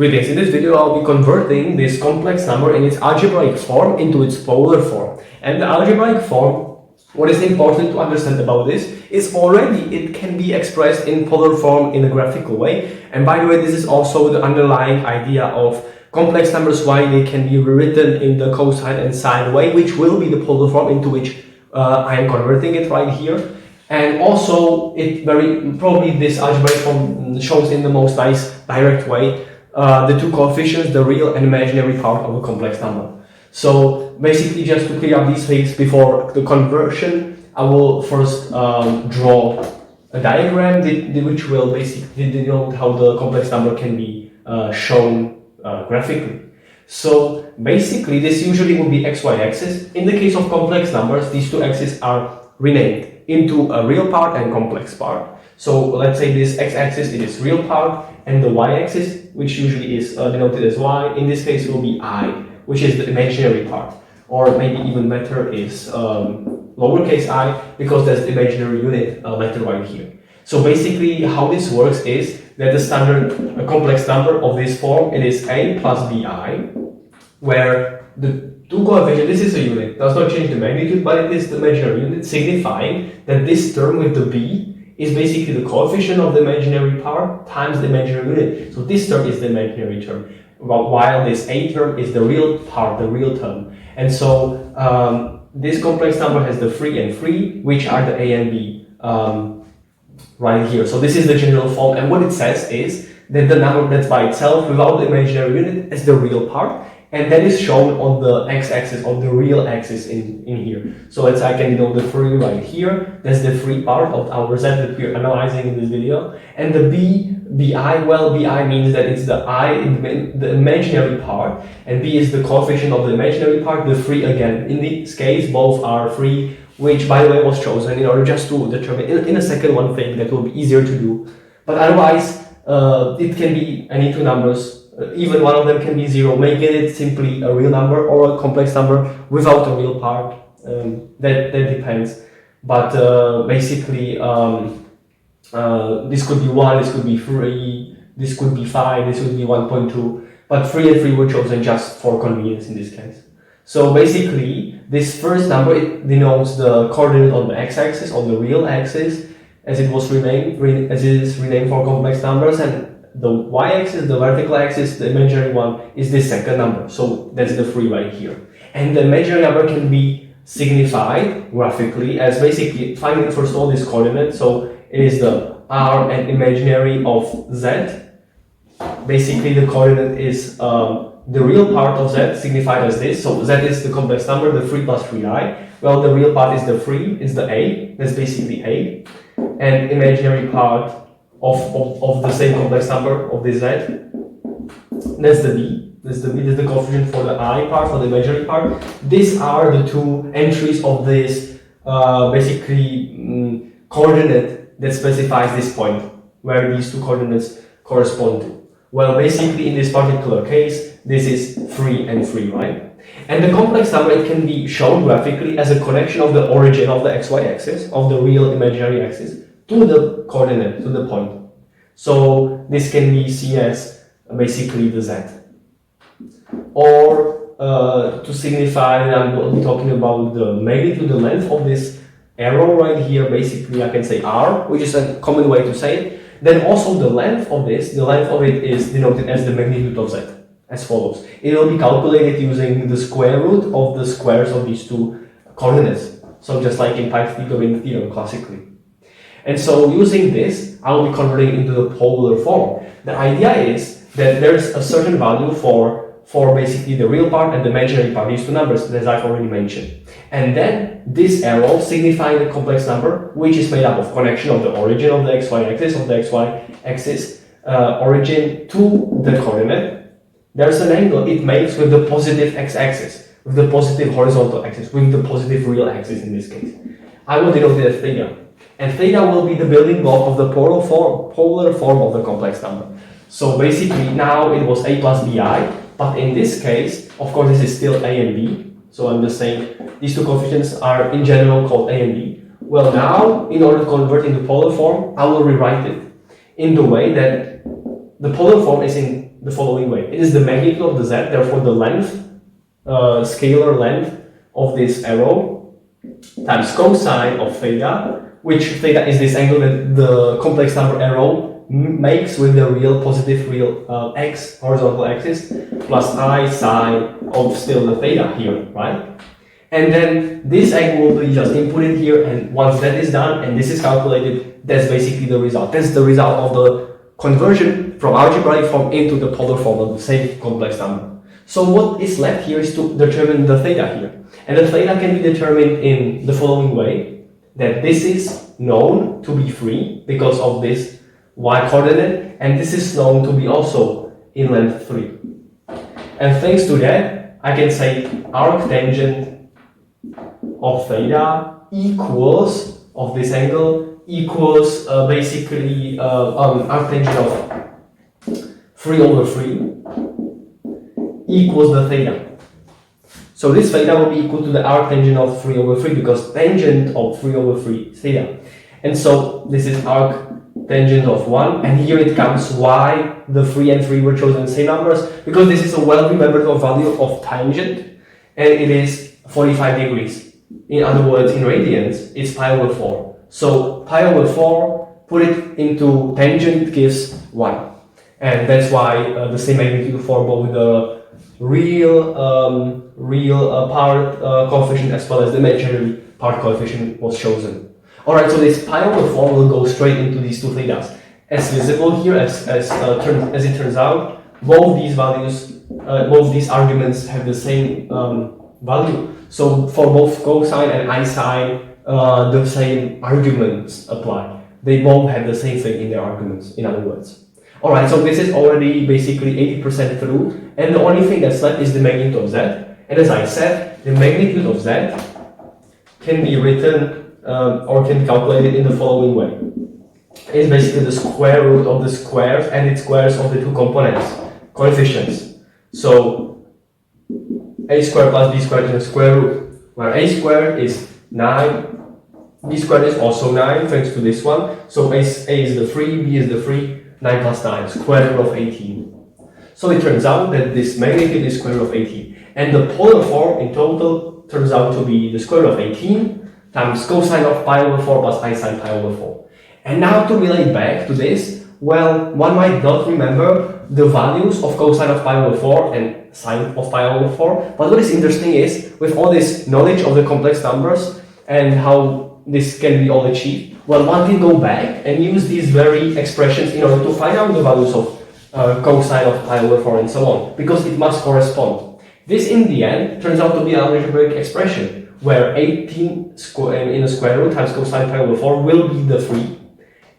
Greetings. In this video, I'll be converting this complex number in its algebraic form into its polar form. And the algebraic form, what is important to understand about this is already it can be expressed in polar form in a graphical way. And by the way, this is also the underlying idea of complex numbers, why they can be rewritten in the cosine and sine way, which will be the polar form into which I am converting it right here. And also, it very probably this algebraic form shows in the most nice direct way the two coefficients, the real and imaginary part of a complex number. So basically, just to clear up these things before the conversion, I will first draw a diagram which will basically denote how the complex number can be shown graphically. So basically, this usually would be xy axis. In the case of complex numbers, these two axes are renamed into a real part and complex part. So let's say this x-axis is real part, and the y-axis, which usually is denoted as y, in this case will be I, which is the imaginary part. Or maybe even better is lowercase I, because that's the imaginary unit letter right here. So basically how this works is that the standard complex number of this form, it is a plus bi, where the two coefficients, this is a unit, does not change the magnitude, but it is the imaginary unit, signifying that this term with the b is basically the coefficient of the imaginary part times the imaginary unit. So this term is the imaginary term, while this a term is the real part, the real term. And so this complex number has the 3 and 3, which are the a and b right here. So this is the general form, and what it says is that the number that's by itself without the imaginary unit is the real part, and that is shown on the x-axis, on the real axis in here. So let's say I can denote the 3 right here. That's the 3 part of our z that we're analyzing in this video. And the bi, well, bi means that it's the I in the imaginary part, and b is the coefficient of the imaginary part, the 3 again. In this case, both are 3, which by the way was chosen in order just to determine in a second one thing that will be easier to do. But otherwise, it can be any two numbers. Even one of them can be 0, making it simply a real number or a complex number without a real part. That depends. But basically, this could be 1, this could be 3, this could be 5, this would be 1.2. But 3 and 3 were chosen just for convenience in this case. So basically, this first number, it denotes the coordinate on the x-axis, on the real axis, as it was renamed, as it is renamed for complex numbers, and the y-axis, the vertical axis, the imaginary one, is this second number. So that's the 3 right here. And the imaginary number can be signified graphically as basically finding first all this coordinate. So it is the r and imaginary of z. Basically the coordinate is the real part of z signified as this. So z is the complex number, the 3 plus 3i. Well, the real part is the 3, it's the a, that's basically a. And imaginary part of the same complex number of this z, that's the b, that's the coefficient for the I part, for the imaginary part. These are the two entries of this basically coordinate that specifies this point, where these two coordinates correspond to. Well, basically in this particular case, this is 3 and 3, right? And the complex number, it can be shown graphically as a connection of the origin of the xy axis, of the real imaginary axis, to the coordinate, to the point. So this can be seen as basically the z. Or to signify that I'm talking about the magnitude, the length of this arrow right here, basically I can say r, which is a common way to say it. Then also the length of this, the length of it is denoted as the magnitude of z, as follows. It will be calculated using the square root of the squares of these two coordinates. So just like in Pythagorean theorem classically. And so using this, I will be converting into the polar form. The idea is that there's a certain value for basically the real part and the imaginary part, these two numbers, as I've already mentioned. And then this arrow signifying the complex number, which is made up of connection of the origin of the xy axis, origin to the coordinate. There's an angle it makes with the positive x-axis, with the positive horizontal axis, with the positive real axis in this case. I will denote it as theta. And theta will be the building block of the polar form of the complex number. So basically now it was a plus bi, but in this case, of course, this is still a and b. So I'm just saying these two coefficients are in general called a and b. Well, now in order to convert into polar form, I will rewrite it in the way that the polar form is in the following way. It is the magnitude of the z, therefore the length, scalar length of this arrow, times cosine of theta, which theta is this angle that the complex number arrow makes with the real positive real x, horizontal axis, plus I sine of still the theta here, right? And then this angle will be just inputted here, and once that is done and this is calculated, that's basically the result. That's the result of the conversion from algebraic form into the polar form of the same complex number. So what is left here is to determine the theta here. And the theta can be determined in the following way, that this is known to be free because of this y coordinate, and this is known to be also in length 3. And thanks to that, I can say arc tangent of theta equals, of this angle, equals basically arc tangent of 3 over 3 equals the theta. So this theta will be equal to the arc tangent of 3 over 3 because tangent of 3 over 3 is theta. And so this is arc tangent of 1, and here it comes why the 3 and 3 were chosen same numbers, because this is a well-remembered value of tangent, and it is 45 degrees. In other words, in radians, it's pi over 4. So pi over 4, put it into tangent gives 1. And that's why the same magnitude for both the real part coefficient as well as the imaginary part coefficient was chosen. Alright, so this pi over 4 will go straight into these two thetas. As visible here, as it turns out, both these values, both these arguments have the same value. So for both cosine and I sine, the same arguments apply. They both have the same thing in their arguments, in other words. Alright, so this is already basically 80% through, and the only thing that's left is the magnitude of z. And as I said, the magnitude of z can be written or can be calculated in the following way. It's basically the square root of the squares and its squares of the two components, coefficients. So a squared plus b squared is the square root, where a squared is 9, b squared is also 9 thanks to this one. So a is the 3, b is the 3, 9 plus 9, square root of 18. So it turns out that this magnitude is square root of 18. And the polar form in total turns out to be the square root of 18 times cosine of pi over 4 plus I sine pi over 4. And now to relate back to this, well, one might not remember the values of cosine of pi over 4 and sine of pi over 4. But what is interesting is, with all this knowledge of the complex numbers and how this can be all achieved, well, one can go back and use these very expressions in order to find out the values of cosine of pi over 4 and so on, because it must correspond. This, in the end, turns out to be an algebraic expression, where 18 in a square root times cosine pi over 4 will be the 3,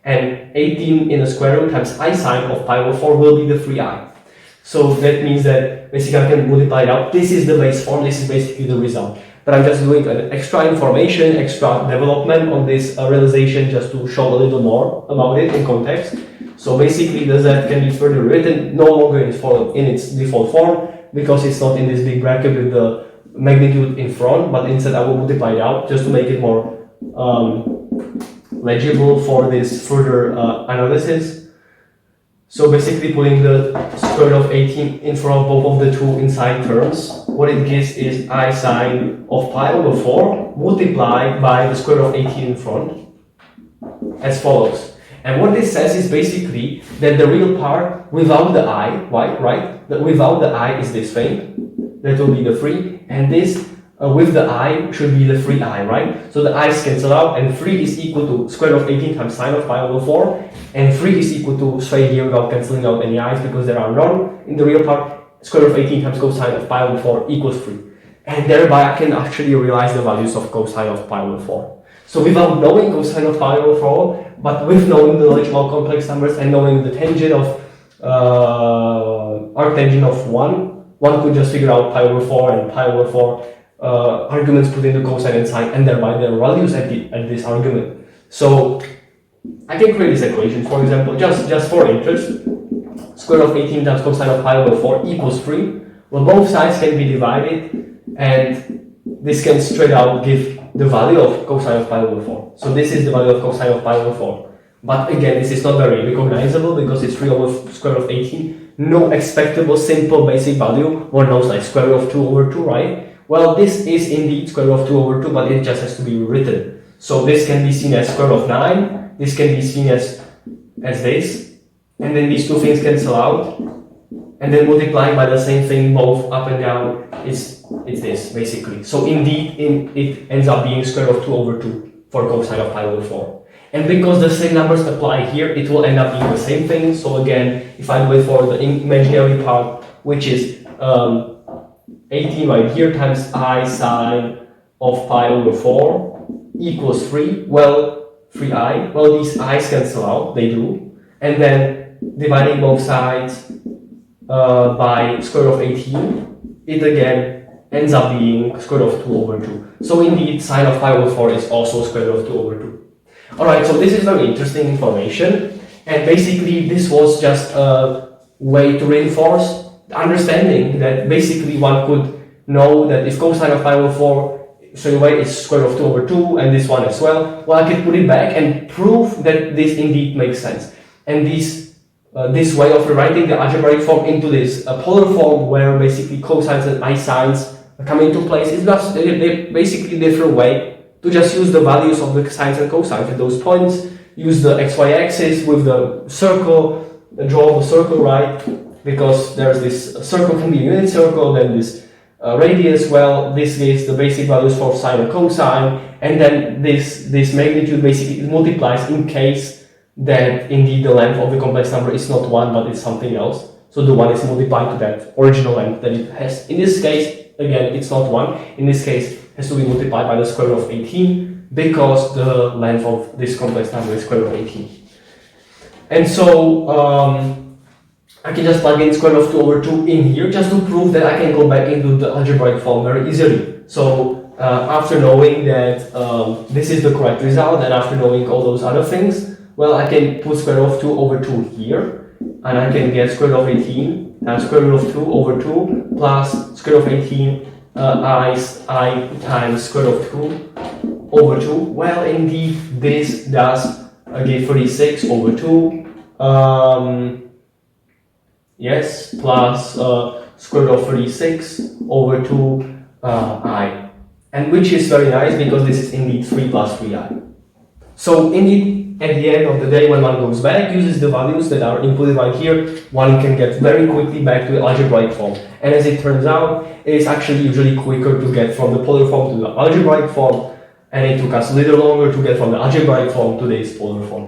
and 18 in a square root times I sine of pi over 4 will be the 3i. So that means that basically I can multiply it out. This is the base form, this is basically the result. But I'm just doing an extra information, extra development on this realization just to show a little more about it in context. So basically the z can be further written no longer in its default form, because it's not in this big bracket with the magnitude in front, but instead I will multiply it out just to make it more legible for this further analysis. So basically putting the square root of 18 in front of both of the two inside terms, what it gives is I sine of pi over 4 multiplied by the square root of 18 in front, as follows. And what this says is basically that the real part without the I, right? That without the I is this thing, that will be the 3, and this with the I should be the 3i, right? So the i's cancel out, and 3 is equal to square root of 18 times sine of pi over 4, and 3 is equal to, straight here without cancelling out any i's because there are none in the real part, square root of 18 times cosine of pi over 4 equals 3. And thereby I can actually realize the values of cosine of pi over 4. So without knowing cosine of pi over 4, but with knowing the knowledge about complex numbers and knowing the tangent of arctangent of 1 could just figure out pi over 4 and pi over 4 arguments put into cosine and sine, and thereby their values at this argument. So I can create this equation, for example, just for interest. Square root of 18 times cosine of pi over 4 equals 3. Well, both sides can be divided, and this can straight out give the value of cosine of pi over 4. So this is the value of cosine of pi over 4. But again, this is not very recognizable because it's 3 over square root of 18. no expectable simple basic value, one knows like square root of 2 over 2, right? Well, this is indeed square root of 2 over 2, but it just has to be rewritten. So this can be seen as square root of 9, this can be seen as this, and then these two things cancel out, and then multiplying by the same thing both up and down is this basically. So indeed it ends up being square root of 2 over 2 for cosine of pi over 4. And because the same numbers apply here, it will end up being the same thing. So again, if I do it for the imaginary part, which is 18 right here times I sine of pi over 4 equals 3. Well, 3i. Well, these i's cancel out, they do. And then dividing both sides by square root of 18, it again ends up being square root of 2 over 2. So indeed, sine of pi over 4 is also square root of 2 over 2. Alright, so this is very interesting information. And basically, this was just a way to reinforce the understanding that basically one could know that if cosine of pi over 4 straight away is square root of 2 over 2, and this one as well, well, I can put it back and prove that this indeed makes sense. And this way of rewriting the algebraic form into this polar form, where basically cosines and I sines come into place, is just basically a different way to just use the values of the sines and cosines at those points, use the xy axis with the circle, draw the circle, right? Because there's this circle can be a unit circle, then this radius, well, this gives the basic values for sine and cosine, and then this magnitude basically multiplies in case that indeed the length of the complex number is not 1 but it's something else. So the 1 is multiplied to that original length that it has. In this case, again, it's not 1. In this case, it has to be multiplied by the square root of 18 because the length of this complex number is square root of 18. And so I can just plug in square root of 2 over 2 in here just to prove that I can go back into the algebraic form very easily. So after knowing that this is the correct result, and after knowing all those other things, well, I can put square root of 2 over 2 here, and I can get square root of 18 times square root of 2 over 2 plus square root of 18 I times square root of 2 over 2. Well, indeed, this does give 36 over 2. Yes, plus square root of 36 over 2 I. And which is very nice because this is indeed 3 plus 3i. So indeed, at the end of the day, when one goes back, uses the values that are inputted right here, one can get very quickly back to the algebraic form. And as it turns out, it is actually usually quicker to get from the polar form to the algebraic form, and it took us a little longer to get from the algebraic form to this polar form.